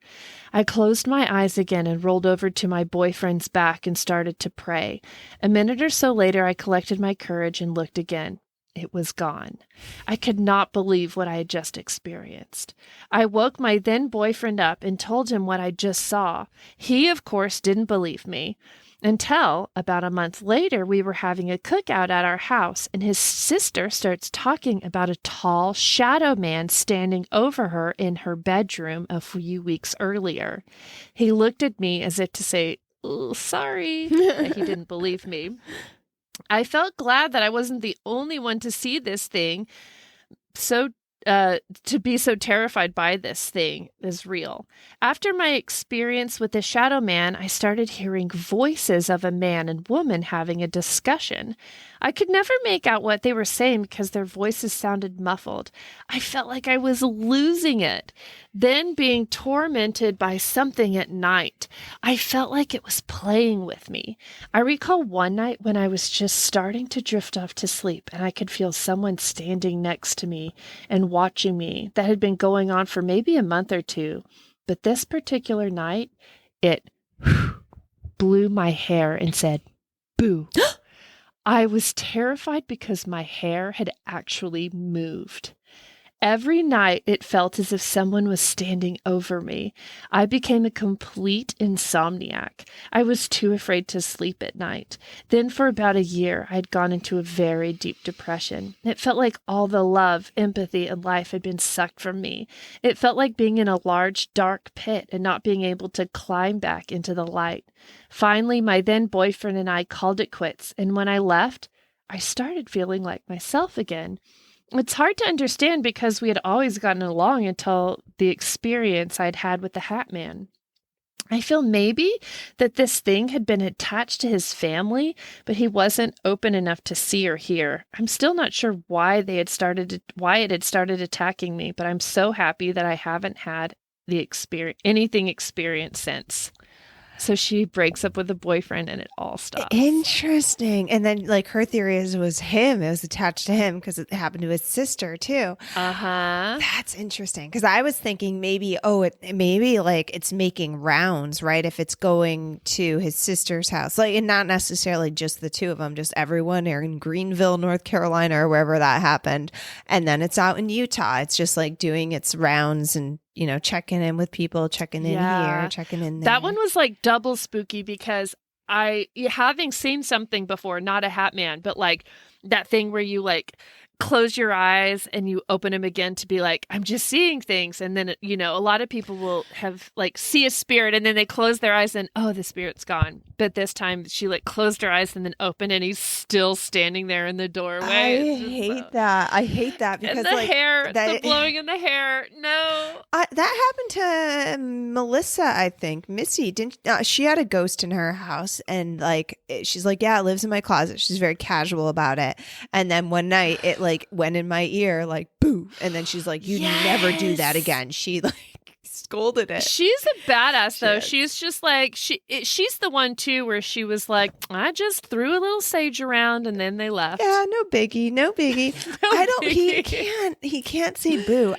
I closed my eyes again and rolled over to my boyfriend's back and started to pray. A minute or so later, I collected my courage and looked again. It was gone. I could not believe what I had just experienced. I woke my then boyfriend up and told him what I just saw. He, of course, didn't believe me. Until about a month later, we were having a cookout at our house, and his sister starts talking about a tall shadow man standing over her in her bedroom a few weeks earlier. He looked at me as if to say, "Oh, sorry," that he didn't believe me. I felt glad that I wasn't the only one to see this thing, to be so terrified by this thing is real. After my experience with the shadow man, I started hearing voices of a man and woman having a discussion. I could never make out what they were saying because their voices sounded muffled. I felt like I was losing it. Then being tormented by something at night, I felt like it was playing with me. I recall one night when I was just starting to drift off to sleep and I could feel someone standing next to me and watching me. That had been going on for maybe a month or two. But this particular night, it blew my hair and said, "Boo." I was terrified because my hair had actually moved. Every night, it felt as if someone was standing over me. I became a complete insomniac. I was too afraid to sleep at night. Then for about a year, I'd gone into a very deep depression. It felt like all the love, empathy, and life had been sucked from me. It felt like being in a large, dark pit and not being able to climb back into the light. Finally, my then boyfriend and I called it quits, and when I left, I started feeling like myself again. It's hard to understand because we had always gotten along until the experience I'd had with the Hatman. I feel maybe that this thing had been attached to his family, but he wasn't open enough to see or hear. I'm still not sure why it had started attacking me, but I'm so happy that I haven't had anything experienced since. So she breaks up with the boyfriend and it all stops. Interesting. And then like her theory is it was him. It was attached to him because it happened to his sister too. That's interesting. Because I was thinking maybe, maybe like it's making rounds, right? If it's going to his sister's house, like, and not necessarily just the two of them, just everyone or in Greenville, North Carolina, or wherever that happened. And then it's out in Utah. It's just like doing its rounds and, you know, checking in with people, checking in here, checking in there. That one was like double spooky because having seen something before, not a Hatman, but like that thing where you like close your eyes and you open them again to be like, I'm just seeing things. And then, you know, a lot of people will have like see a spirit and then they close their eyes and, oh, the spirit's gone. But this time she like closed her eyes and then opened and he's still standing there in the doorway. I hate that. I hate that because and the like hair, the blowing in the hair. No. That happened to Melissa, I think. Missy, didn't she had a ghost in her house and like she's like, yeah, it lives in my closet. She's very casual about it. And then one night it like went in my ear like boo, and then she's like, you never do that again. She like scolded it. She's a badass though. She's just like she's the one too where she was like, I just threw a little sage around and then they left. Yeah, no biggie. I don't biggie. he can't say boo.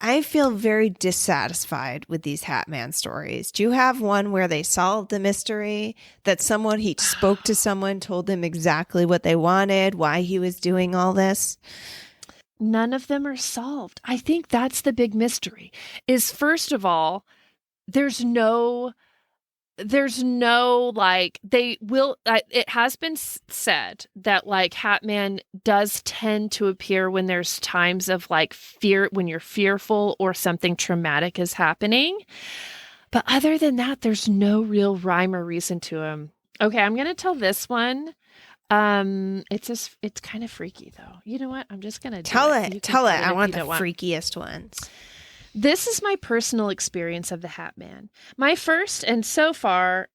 I feel very dissatisfied with these Hatman stories. Do you have one where they solved the mystery, that he spoke to someone, told them exactly what they wanted, why he was doing all this? None of them are solved. I think that's the big mystery is, first of all, there's no like they will it has been said that like Hatman does tend to appear when there's times of like fear, when you're fearful or something traumatic is happening, but other than that there's no real rhyme or reason to him. Okay, I'm gonna tell this one. It's kind of freaky though. You know what, I'm just gonna tell it. I want the freakiest ones. This is my personal experience of the Hatman. My first and so far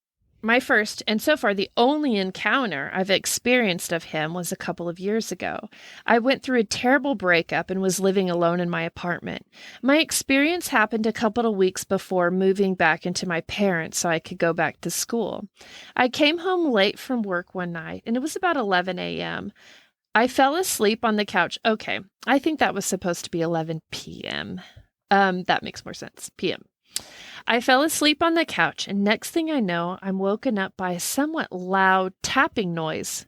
the only encounter I've experienced of him was a couple of years ago. I went through a terrible breakup and was living alone in my apartment. My experience happened a couple of weeks before moving back into my parents so I could go back to school. I came home late from work one night and it was about 11 a.m. I fell asleep on the couch. Okay, I think that was supposed to be 11 p.m. That makes more sense. PM. I fell asleep on the couch, and next thing I know, I'm woken up by a somewhat loud tapping noise.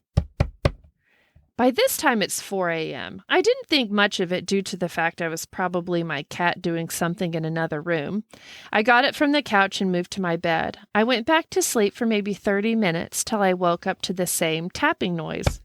By this time, it's 4 a.m. I didn't think much of it due to the fact I was probably my cat doing something in another room. I got it from the couch and moved to my bed. I went back to sleep for maybe 30 minutes till I woke up to the same tapping noise.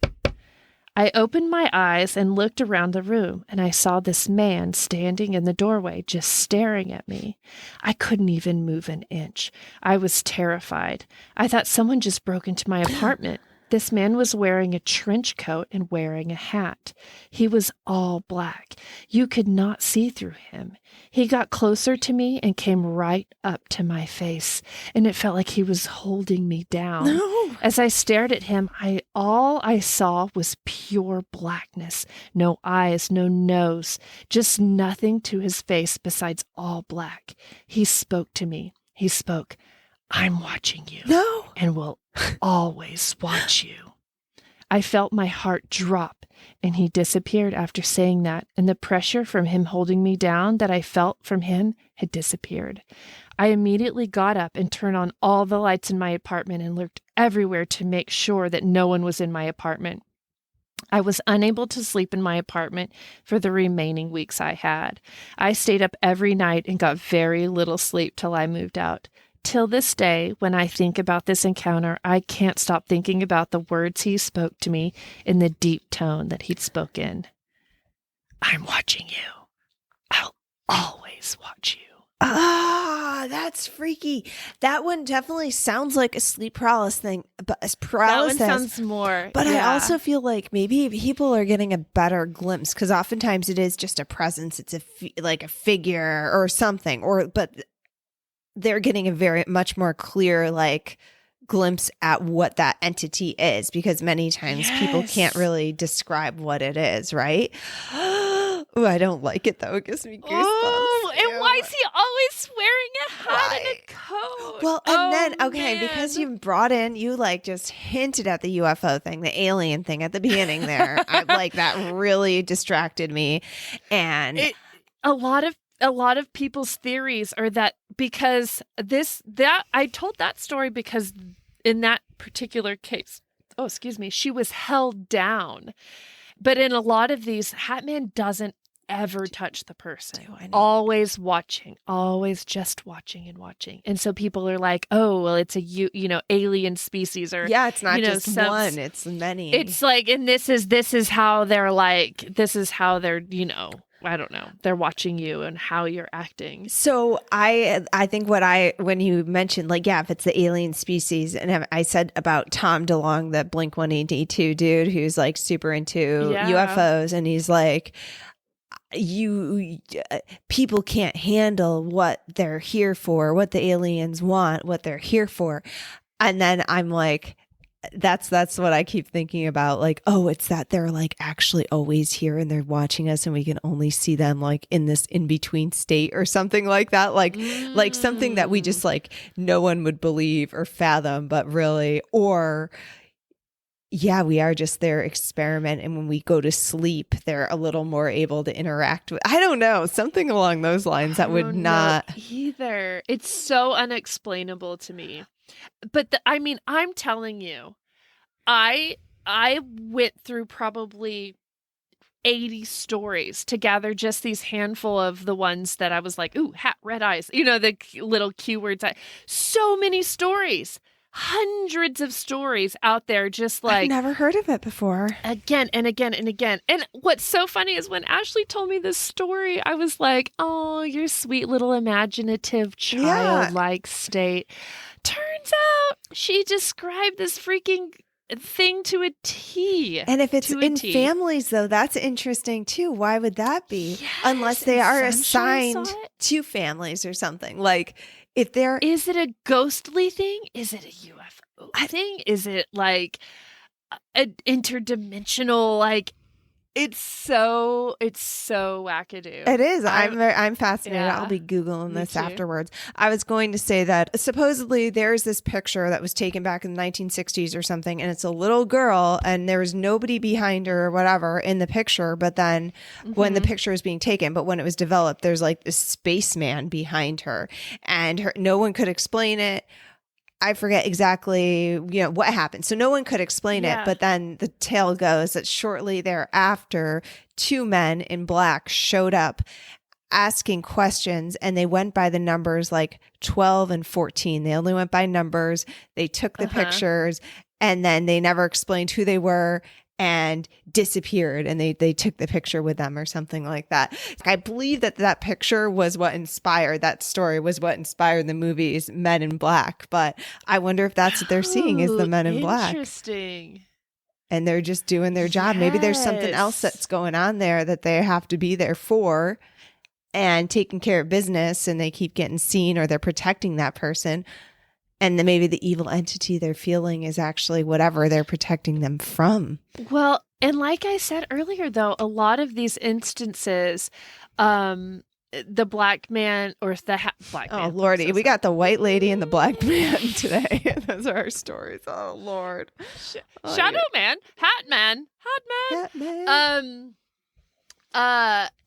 I opened my eyes and looked around the room, and I saw this man standing in the doorway just staring at me. I couldn't even move an inch. I was terrified. I thought someone just broke into my apartment. This man was wearing a trench coat and wearing a hat. He was all black. You could not see through him. He got closer to me and came right up to my face, and it felt like he was holding me down. No. As I stared at him, all I saw was pure blackness. No eyes, no nose, just nothing to his face besides all black. He spoke to me. He spoke, I'm watching you. No. And will always watch you. I felt my heart drop, and he disappeared after saying that, and the pressure from him holding me down that I felt from him had disappeared. I immediately got up and turned on all the lights in my apartment and looked everywhere to make sure that no one was in my apartment. I was unable to sleep in my apartment for the remaining weeks I had. I stayed up every night and got very little sleep till I moved out. Till this day, when I think about this encounter, I can't stop thinking about the words he spoke to me in the deep tone that he'd spoken. I'm watching you. I'll always watch you. Ah, that's freaky. That one definitely sounds like a sleep paralysis thing. But paralysis. That one sounds more. But yeah. I also feel like maybe people are getting a better glimpse because oftentimes it is just a presence. It's like a figure or something. But they're getting a much more clear like glimpse at what that entity is, because many times people can't really describe what it is, right? Oh, I don't like it though. It gives me goosebumps. Oh, and why why is he always wearing a hat and a coat? Well, and then, okay, because you brought in, you like just hinted at the UFO thing, the alien thing at the beginning there. That really distracted me. And a lot of people's theories are that because I told that story because in that particular case, she was held down. But in a lot of these, Hatman doesn't ever touch the person. Always watching, always just watching and watching. And so people are like, oh, well, it's a alien species, or it's not just one, it's many. It's like, and this is how they're I don't know. They're watching you and how you're acting. So I think when you mentioned if it's the alien species, and I said about Tom DeLonge, the Blink-182 dude who's like super into UFOs, and he's like, people can't handle what they're here for, what the aliens want, what they're here for. And then I'm like, that's what I keep thinking about. Like, oh, it's that they're like actually always here and they're watching us and we can only see them like in this in-between state or something like that. Like something that we just like no one would believe or fathom, but really, or we are just their experiment. And when we go to sleep, they're a little more able to interact with, I don't know, something along those lines that would not either. It's so unexplainable to me. But I'm telling you, I went through probably 80 stories to gather just these handful of the ones that I was like, ooh, hat, red eyes, the little keywords. So many stories, hundreds of stories out there, just like, I've never heard of it before. Again and again and again. And what's so funny is when Ashleigh told me this story, I was like, oh, your sweet little imaginative childlike state. Turns out she described this freaking thing to a T. And if it's in families, though, that's interesting too. Why would that be? Yes, unless they are assigned to families or something. Like, if they're... Is it a ghostly thing? Is it a UFO thing? Is it like an interdimensional, like... It's so wackadoo. It is. I'm fascinated. I'll be Googling this afterwards. I was going to say that supposedly there's this picture that was taken back in the 1960s or something, and it's a little girl, and there was nobody behind her or whatever in the picture. But then when the picture was being taken, but when it was developed, there's like this spaceman behind her, and no one could explain it. I forget exactly, what happened. So no one could explain it. But then the tale goes that shortly thereafter, two men in black showed up asking questions, and they went by the numbers like 12 and 14. They only went by numbers. They took the pictures, and then they never explained who they were and disappeared, and they took the picture with them or something like that. I believe that picture was what inspired that story, was what inspired the movies Men in Black. But I wonder if that's what they're seeing is the Men in Black. Interesting. And they're just doing their job. Maybe there's something else that's going on there that they have to be there for and taking care of business, and they keep getting seen, or they're protecting that person. And then maybe the evil entity they're feeling is actually whatever they're protecting them from. Well, and like I said earlier, though, a lot of these instances, the black man or the black man. Oh, Lordy. We got the white lady and the black man today. Those are our stories. Oh, Lord. Shadow Man. Hatman.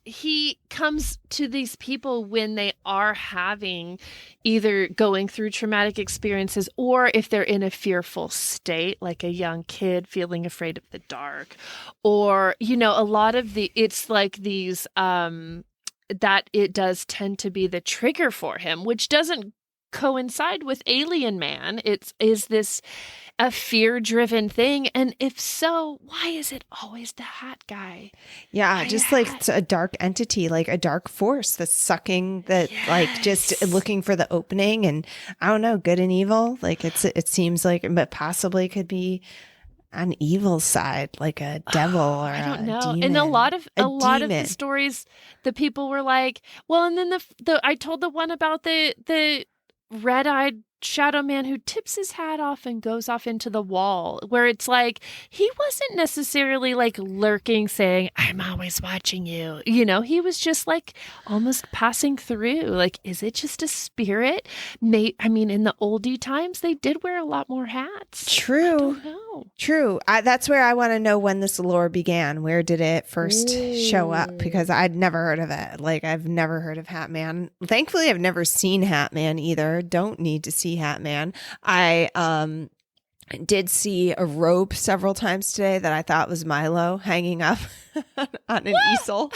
He comes to these people when they are having either going through traumatic experiences, or if they're in a fearful state, like a young kid feeling afraid of the dark, or, a lot of it's like these, that it does tend to be the trigger for him, which doesn't coincide with Alien Man. Is this a fear-driven thing? And if so, why is it always the hat guy? Yeah, just like it's a dark entity, like a dark force that's sucking, that like just looking for the opening. And I don't know, good and evil. Like it seems like, but possibly could be an evil side, like a devil or I don't know. Demon. And a lot of the stories, the people were like, well, and then the I told the one about the red-eyed shadow man who tips his hat off and goes off into the wall, where it's like he wasn't necessarily like lurking saying, I'm always watching you. You know, he was just like almost passing through. Like, is it just a spirit? I mean, in the oldie times, they did wear a lot more hats. True. I don't know. True. That's where I want to know when this lore began. Where did it first show up? Because I'd never heard of it. Like, I've never heard of Hatman. Thankfully, I've never seen Hatman either. Don't need to see Hatman. I did see a robe several times today that I thought was Milo hanging up on an easel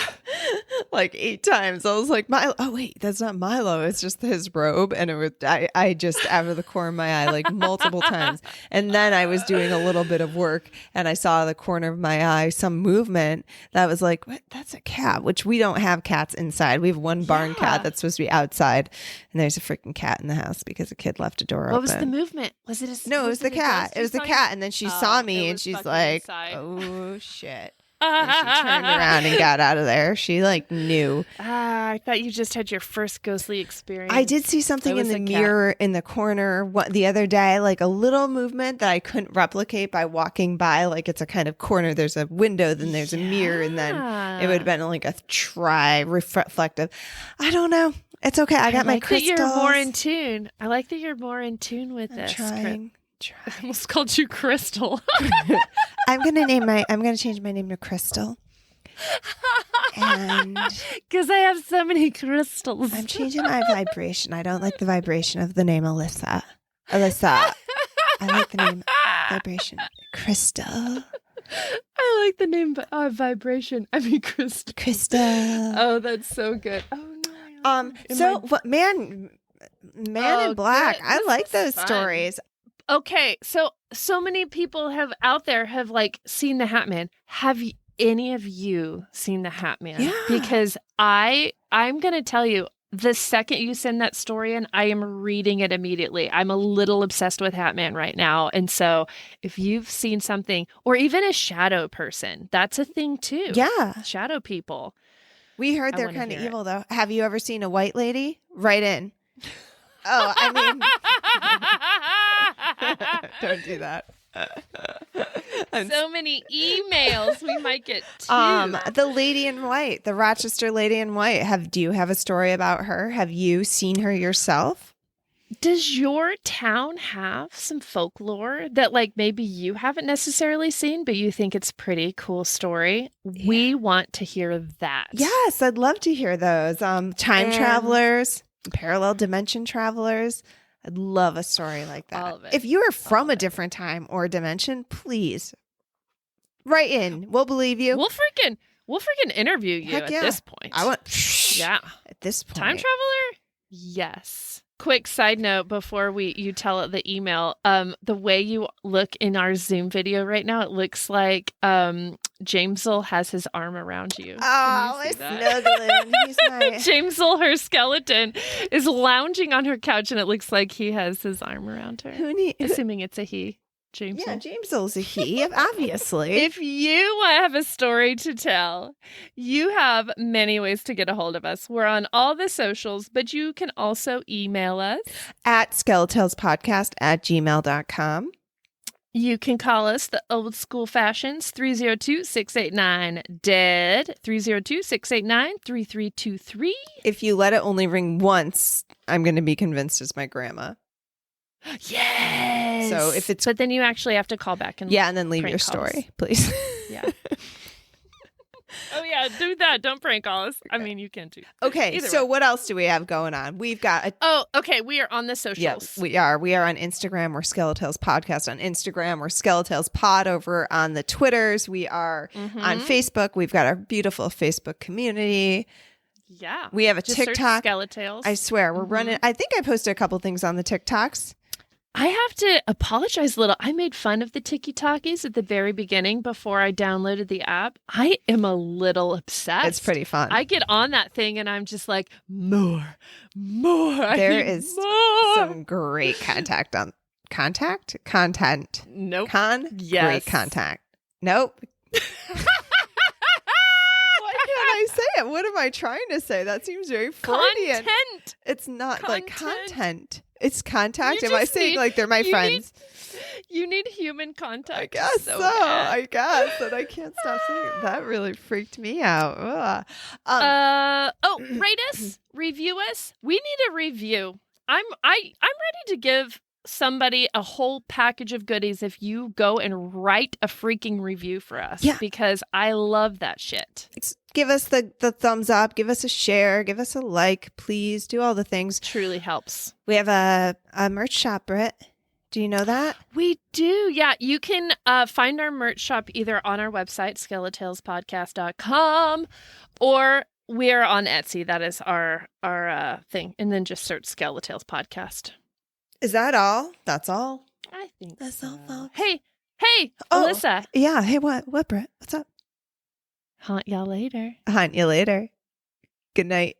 like 8 times. I was like, Milo, oh wait, that's not Milo. It's just his robe. And it was, I just out of the corner of my eye, like multiple times. And then I was doing a little bit of work and I saw the corner of my eye, some movement that was like, what? That's a cat, which we don't have cats inside. We have one barn cat that's supposed to be outside. And there's a freaking cat in the house because a kid left a door open. What was the movement? Was it No, it was the cat. It was the cat. And then she saw me and she's like, inside. Oh shit. And she turned around and got out of there. She like knew. I thought you just had your first ghostly experience. I did see something in the mirror in the corner the other day, like a little movement that I couldn't replicate by walking by. Like it's a kind of corner. There's a window, then there's a mirror, and then it would have been like a reflective. I don't know. It's okay. I got my crystals. That you're more in tune. I like that you're more in tune with this. Trying. I almost called you Crystal. I'm gonna change my name to Crystal. And because I have so many crystals. I'm changing my vibration. I don't like the vibration of the name Alissa. I like the name vibration. Crystal. I like the name vibration. I mean Crystal. Crystal. Oh, that's so good. Oh no. What Man in Black. I like those stories. Okay, so many people out there have like seen the Hatman. Have any of you seen the Hatman? Yeah. Because I'm going to tell you, the second you send that story in, I am reading it immediately. I'm a little obsessed with Hatman right now. And so if you've seen something, or even a shadow person, that's a thing too. Yeah. Shadow people. We heard they're kind of evil though. Have you ever seen a white lady? Write in. Oh, I mean... Don't do that. So many emails. We might get 2. The lady in white, the Rochester lady in white. Do you have a story about her? Have you seen her yourself? Does your town have some folklore that like maybe you haven't necessarily seen, but you think it's a pretty cool story? Yeah. We want to hear that. Yes, I'd love to hear those. Time travelers, parallel dimension travelers. I'd love a story like that. All of it. If you are from a different time or dimension, please write in. We'll believe you. We'll freaking interview you at this point. At this point. Time traveler? Yes. Quick side note before you tell the email. The way you look in our Zoom video right now, it looks like Jamesel has his arm around you. Oh, we're snuggling. He's my... Jamesel, her skeleton, is lounging on her couch, and it looks like he has his arm around her. Assuming it's a he. Jamesel. Yeah, Jamesel's a he, obviously. If you have a story to tell, you have many ways to get a hold of us. We're on all the socials, but you can also email us at skeletalspodcast@gmail.com. You can call us the old school fashions, 302-689-DEAD, 302-689-3323. If you let it only ring once, I'm going to be convinced it's my grandma. Yes. So if it's... But then you actually have to call back and and then leave your story, please. Yeah. Oh, yeah, do that. Don't prank call us. I mean, you can too. Okay, so what else do we have going on? We've got okay. We are on the socials. Yes, we are. We are on Instagram. We're Skeletales Podcast on Instagram. We're Skeletales Pod over on the Twitters. We are on Facebook. We've got our beautiful Facebook community. Yeah. We have a TikTok. Skeletales. I swear, we're running. I think I posted a couple things on the TikToks. I have to apologize a little. I made fun of the Tiki-Takis at the very beginning before I downloaded the app. I am a little obsessed. It's pretty fun. I get on that thing and I'm just like, more. There is some great content. Nope. Yes. Great contact. Nope. Why can't I say it? What am I trying to say? That seems very Freudian. Content. It's not like content. It's contact? Am I saying like they're my friends? You need human contact. I guess so. I guess. And I can't stop saying it. That really freaked me out. Rate us, review us. We need a review. I'm ready to give somebody a whole package of goodies if you go and write a freaking review for us. Yeah. Because I love that shit. Give us the thumbs up. Give us a share. Give us a like. Please do all the things. Truly helps. We have a merch shop, Britt. Do you know that? We do. Yeah. You can find our merch shop either on our website, skeletalespodcast.com, or we're on Etsy. That is our thing. And then just search Skeletales Podcast. Is that all? That's all? I think that's all, folks. Hey, Alissa. Yeah. Hey, what, Britt? What's up? Haunt y'all later. Hunt you later. Good night.